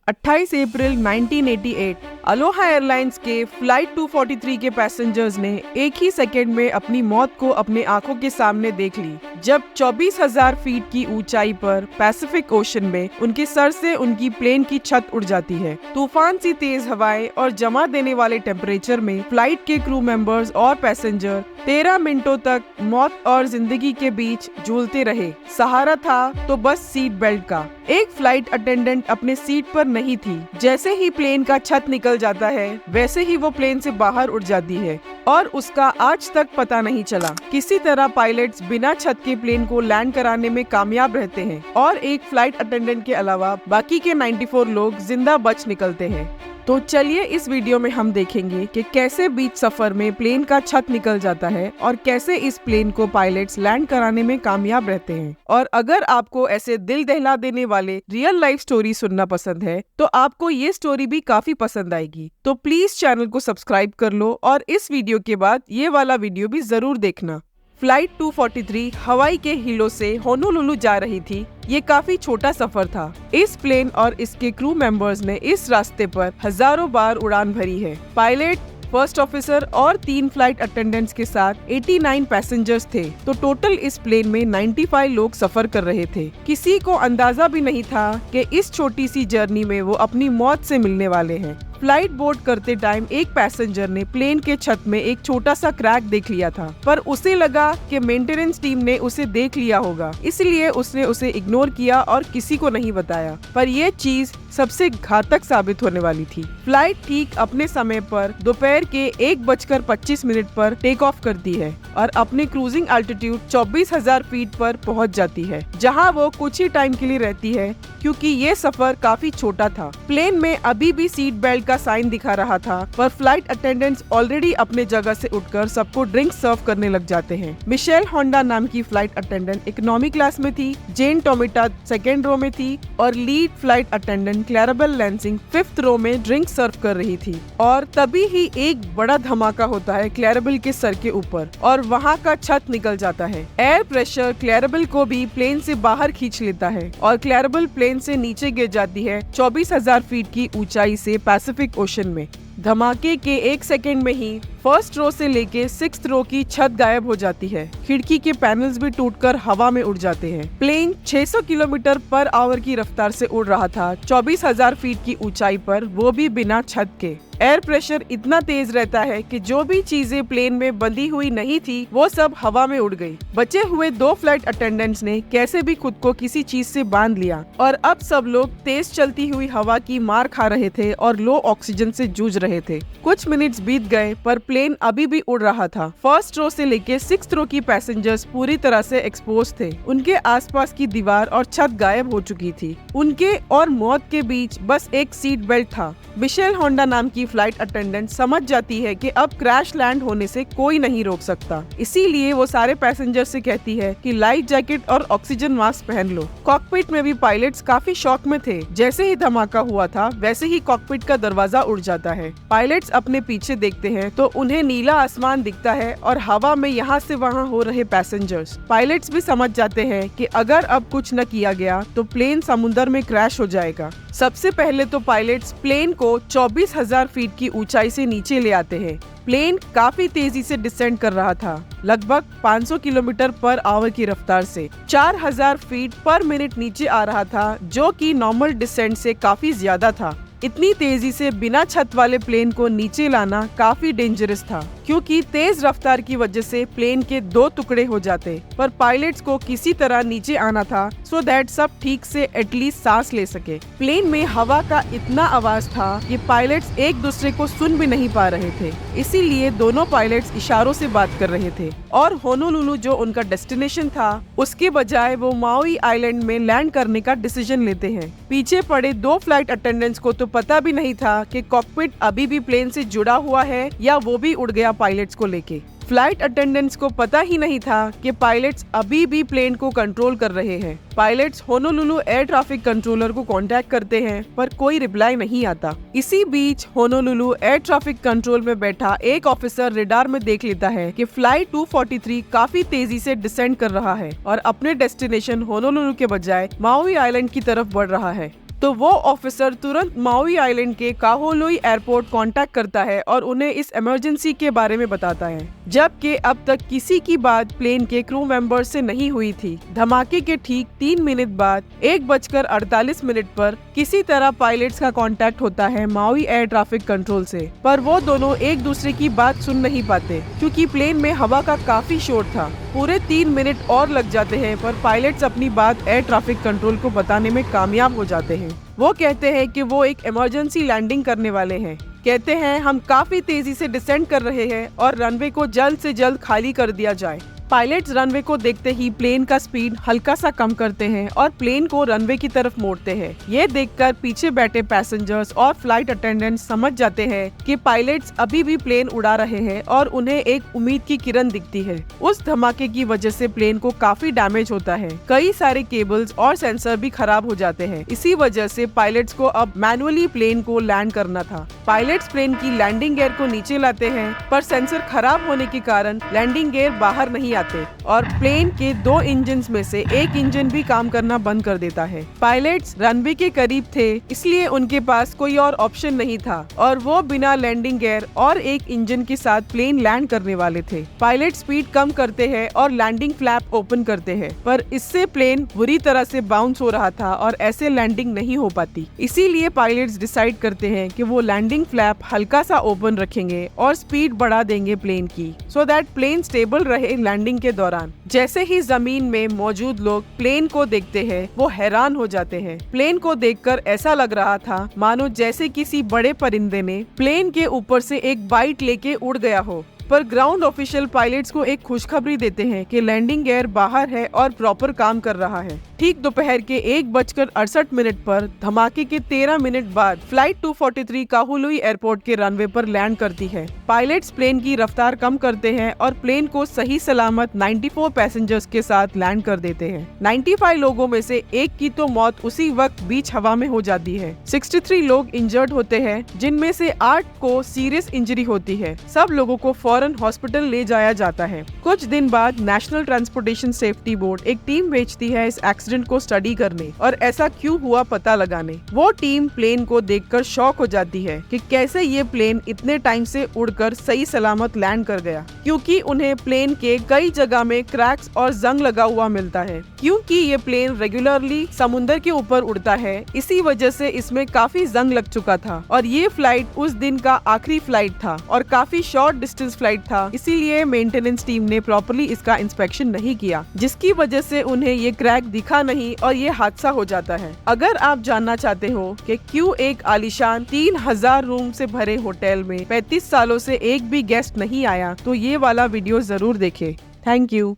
28 अप्रैल 1988 Aloha airlines के flight 243 के passengers ने एक ही सेकेंड में अपनी मौत को अपने आंखों के सामने देख ली जब 24,000 फीट की ऊंचाई पर पैसिफिक ओशन में उनके सर से उनकी प्लेन की छत उड़ जाती है। तूफान सी तेज हवाएं और जमा देने वाले टेम्परेचर में फ्लाइट के क्रू मेंबर्स और पैसेंजर 13 मिनटों तक मौत और जिंदगी के बीच झूलते रहे। सहारा था तो बस सीट बेल्ट का। एक फ्लाइट अटेंडेंट अपने सीट पर नहीं थी। जैसे ही प्लेन का छत निकल जाता है वैसे ही वो प्लेन से बाहर उड़ जाती है और उसका आज तक पता नहीं चला। किसी तरह पायलट्स बिना छत के प्लेन को लैंड कराने में कामयाब रहते हैं और एक फ्लाइट अटेंडेंट के अलावा बाकी के 94 लोग जिंदा बच निकलते हैं। तो चलिए इस वीडियो में हम देखेंगे कि कैसे बीच सफर में प्लेन का छत निकल जाता है और कैसे इस प्लेन को पायलट्स लैंड कराने में कामयाब रहते हैं। और अगर आपको ऐसे दिल दहला देने वाले रियल लाइफ स्टोरी सुनना पसंद है तो आपको ये स्टोरी भी काफी पसंद आएगी। तो प्लीज चैनल को सब्सक्राइब कर लो और इस वीडियो के बाद ये वाला वीडियो भी जरूर देखना। फ्लाइट 243 हवाई के हिलो से होनोलुलु जा रही थी। ये काफी छोटा सफर था। इस प्लेन और इसके क्रू मेंबर्स ने इस रास्ते पर हजारों बार उड़ान भरी है। पायलट, फर्स्ट ऑफिसर और 3 फ्लाइट अटेंडेंट्स के साथ 89 पैसेंजर्स थे। तो टोटल इस प्लेन में 95 लोग सफर कर रहे थे। किसी को अंदाजा भी नहीं था कि इस छोटी सी जर्नी में वो अपनी मौत से मिलने वाले हैं। फ्लाइट बोर्ड करते टाइम एक पैसेंजर ने प्लेन के छत में एक छोटा सा क्रैक देख लिया था, पर उसे लगा कि मेंटेनेंस टीम ने उसे देख लिया होगा, इसलिए उसने उसे इग्नोर किया और किसी को नहीं बताया। पर यह चीज सबसे घातक साबित होने वाली थी। फ्लाइट ठीक अपने समय पर दोपहर के 1:25 पर टेक ऑफ करती है और अपने क्रूजिंग एल्टीट्यूड 24,000 फीट पर पहुंच जाती है, जहां वो कुछ ही टाइम के लिए रहती है क्योंकि ये सफर काफी छोटा था। प्लेन में अभी भी सीट बेल्ट का साइन दिखा रहा था, पर फ्लाइट अटेंडेंट्स ऑलरेडी अपने जगह से उठकर सबको ड्रिंक सर्व करने लग जाते हैं। मिशेल होंडा नाम की फ्लाइट अटेंडेंट इकोनॉमी क्लास में थी, जेन टोमिटा सेकेंड रो में थी और lead flight attendant Clarabelle Lansing 5th row में ड्रिंक सर्व कर रही थी। और तभी ही एक बड़ा धमाका होता है क्लैराबेल के सर के ऊपर और वहाँ का छत निकल जाता है। एयर प्रेशर क्लैराबेल को भी प्लेन से बाहर खींच लेता है और क्लैराबेल प्लेन से नीचे गिर जाती है 24,000 फीट की ऊंचाई से पैसिफिक ओशन में। धमाके के 1 सेकेंड में ही फर्स्ट रो से लेके 6th रो की छत गायब हो जाती है। खिड़की के पैनल्स भी टूटकर हवा में उड़ जाते हैं। प्लेन 600 किलोमीटर पर आवर की रफ्तार से उड़ रहा था 24,000 फीट की ऊंचाई पर, वो भी बिना छत के। एयर प्रेशर इतना तेज रहता है कि जो भी चीजें प्लेन में बंधी हुई नहीं थी वो सब हवा में उड़ गई। बचे हुए 2 फ्लाइट अटेंडेंट्स ने कैसे भी खुद को किसी चीज से बांध लिया और अब सब लोग तेज चलती हुई हवा की मार खा रहे थे और लो ऑक्सीजन से जूझ रहे थे। कुछ मिनट्स बीत गए पर प्लेन अभी भी उड़ रहा था। फर्स्ट रो से लेके 6th रो की पैसेंजर्स पूरी तरह से एक्सपोज थे। उनके आसपास की दीवार और छत गायब हो चुकी थी। उनके और मौत के बीच बस एक सीट बेल्ट था। मिशेल होंडा नाम की फ्लाइट अटेंडेंट समझ जाती है कि अब क्रैश लैंड होने से कोई नहीं रोक सकता, इसीलिए वो सारे पैसेंजर से कहती है कि लाइफ जैकेट और ऑक्सीजन मास्क पहन लो। कॉकपिट में भी पायलट्स काफी शॉक में थे। जैसे ही धमाका हुआ था वैसे ही कॉकपिट का दरवाजा उड़ जाता है। पायलट्स अपने पीछे देखते हैं तो उन्हें नीला आसमान दिखता है और हवा में यहाँ से वहाँ हो रहे पैसेंजर्स। पायलट्स भी समझ जाते हैं कि अगर अब कुछ न किया गया तो प्लेन समुद्र में क्रैश हो जाएगा। सबसे पहले तो पायलट्स प्लेन को 24,000 फीट की ऊंचाई से नीचे ले आते हैं। प्लेन काफी तेजी से डिसेंड कर रहा था, लगभग 500 किलोमीटर पर आवर की रफ्तार से 4,000 फीट पर मिनट नीचे आ रहा था, जो कि नॉर्मल डिसेंट से काफी ज्यादा था। इतनी तेजी से बिना छत वाले प्लेन को नीचे लाना काफी डेंजरस था क्योंकि तेज रफ्तार की वजह से प्लेन के 2 टुकड़े हो जाते। पर पायलट्स को किसी तरह नीचे आना था सो दैट सब ठीक से एटलीस्ट सांस ले सके। प्लेन में हवा का इतना आवाज था कि पायलट्स एक दूसरे को सुन भी नहीं पा रहे थे, इसीलिए दोनों पायलट्स इशारों से बात कर रहे थे और होनोलुलु जो उनका डेस्टिनेशन था उसके बजाय वो माउई आइलैंड में लैंड करने का डिसीजन लेते हैं। पीछे पड़े 2 फ्लाइट अटेंडेंट्स को तो पता भी नहीं था कि कॉकपिट अभी भी प्लेन से जुड़ा हुआ है या वो भी उड़ गया पायलट्स को लेके। फ्लाइट अटेंडेंट्स को पता ही नहीं था कि पायलट्स अभी भी प्लेन को कंट्रोल कर रहे हैं। Pilots Honolulu air traffic controller को कांटेक्ट करते हैं पर कोई रिप्लाई नहीं आता। इसी बीच होनोलुलु एयर ट्रैफिक कंट्रोल में बैठा एक ऑफिसर रेडार में देख लेता है कि फ्लाइट 243 काफी तेजी से डिसेंड कर रहा है और अपने डेस्टिनेशन होनोलुलु के बजाय माउई आइलैंड की तरफ बढ़ रहा है। तो वो ऑफिसर तुरंत माउई आइलैंड के काहोलुई एयरपोर्ट कांटेक्ट करता है और उन्हें इस इमरजेंसी के बारे में बताता है, जबकि अब तक किसी की बात प्लेन के क्रू मेंबर से नहीं हुई थी। धमाके के ठीक 3 मिनट बाद 1:48 पर किसी तरह पायलट्स का कांटेक्ट होता है माउई एयर ट्रैफिक कंट्रोल से, पर वो दोनों एक दूसरे की बात सुन नहीं पाते क्योंकि प्लेन में हवा का काफी शोर था। पूरे 3 मिनट और लग जाते हैं, पर पायलट्स अपनी बात एयर ट्रैफिक कंट्रोल को बताने में कामयाब हो जाते हैं। वो कहते हैं कि वो एक इमरजेंसी लैंडिंग करने वाले हैं। कहते हैं हम काफी तेजी से डिसेंड कर रहे हैं और रनवे को जल्द से जल्द खाली कर दिया जाए। पायलट्स रनवे को देखते ही प्लेन का स्पीड हल्का सा कम करते हैं और प्लेन को रनवे की तरफ मोड़ते हैं। ये देखकर पीछे बैठे पैसेंजर्स और फ्लाइट अटेंडेंट्स समझ जाते हैं कि पायलट्स अभी भी प्लेन उड़ा रहे हैं और उन्हें एक उम्मीद की किरण दिखती है। उस धमाके की वजह से प्लेन को काफी डैमेज होता है। कई सारे केबल्स और सेंसर भी खराब हो जाते हैं। इसी वजह से पायलट्स को अब मैनुअली प्लेन को लैंड करना था। पायलट्स प्लेन की लैंडिंग गियर को नीचे लाते हैं, पर सेंसर खराब होने के कारण लैंडिंग गियर बाहर नहीं आते और प्लेन के 2 इंजन में से एक इंजन भी काम करना बंद कर देता है। पायलट्स रनवे के करीब थे, इसलिए उनके पास कोई और ऑप्शन नहीं था और वो बिना लैंडिंग गियर और एक इंजन के साथ प्लेन लैंड करने वाले थे। पायलट स्पीड कम करते हैं और लैंडिंग फ्लैप ओपन करते हैं, पर इससे प्लेन बुरी तरह से बाउंस हो रहा था और ऐसे लैंडिंग नहीं हो पाती। इसीलिए पायलट्स डिसाइड करते हैं कि वो लैंडिंग फ्लैप हल्का सा ओपन रखेंगे और स्पीड बढ़ा देंगे प्लेन की, सो दैट प्लेन स्टेबल रहे लैंडिंग के दौरान। जैसे ही जमीन में मौजूद लोग प्लेन को देखते हैं, वो हैरान हो जाते हैं। प्लेन को देखकर ऐसा लग रहा था मानो जैसे किसी बड़े परिंदे ने प्लेन के ऊपर से एक बाइट लेके उड़ गया हो। पर ग्राउंड ऑफिशियल पायलट्स को एक खुशखबरी देते हैं कि लैंडिंग गियर बाहर है और प्रॉपर काम कर रहा है। ठीक दोपहर के 1:68 पर धमाके के 13 मिनट बाद फ्लाइट 243 काहोलुई एयरपोर्ट के रनवे पर लैंड करती है। पायलट्स प्लेन की रफ्तार कम करते हैं और प्लेन को सही सलामत 94 पैसेंजर्स के साथ लैंड कर देते हैं। 95 लोगों में से एक की तो मौत उसी वक्त बीच हवा में हो जाती है। 63 लोग इंजर्ड होते हैं, जिनमें से 8 को सीरियस इंजरी होती है। सब लोगों को फौरन हॉस्पिटल ले जाया जाता है। कुछ दिन बाद नेशनल ट्रांसपोर्टेशन सेफ्टी बोर्ड एक टीम भेजती है इस एक्सीडेंट को स्टडी करने और ऐसा क्यों हुआ पता लगाने। वो टीम प्लेन को देखकर शॉक हो जाती है कि कैसे ये प्लेन इतने टाइम से उड़कर सही सलामत लैंड कर गया, क्योंकि उन्हें प्लेन के कई जगह में क्रैक्स और जंग लगा हुआ मिलता है। क्योंकि ये प्लेन रेगुलरली समुद्र के ऊपर उड़ता है, इसी वजह से इसमें काफी जंग लग चुका था और ये फ्लाइट उस दिन का आखिरी फ्लाइट था और काफी शॉर्ट डिस्टेंस फ्लाइट था, इसीलिए मेंटेनेंस टीम ने प्रॉपर्ली इसका इंस्पेक्शन नहीं किया, जिसकी वजह से उन्हें ये क्रैक दिखा नहीं और ये हादसा हो जाता है। अगर आप जानना चाहते हो कि क्यों एक आलीशान 3000 रूम से भरे होटल में 35 सालों से एक भी गेस्ट नहीं आया, तो ये वाला वीडियो जरूर देखें। Thank you.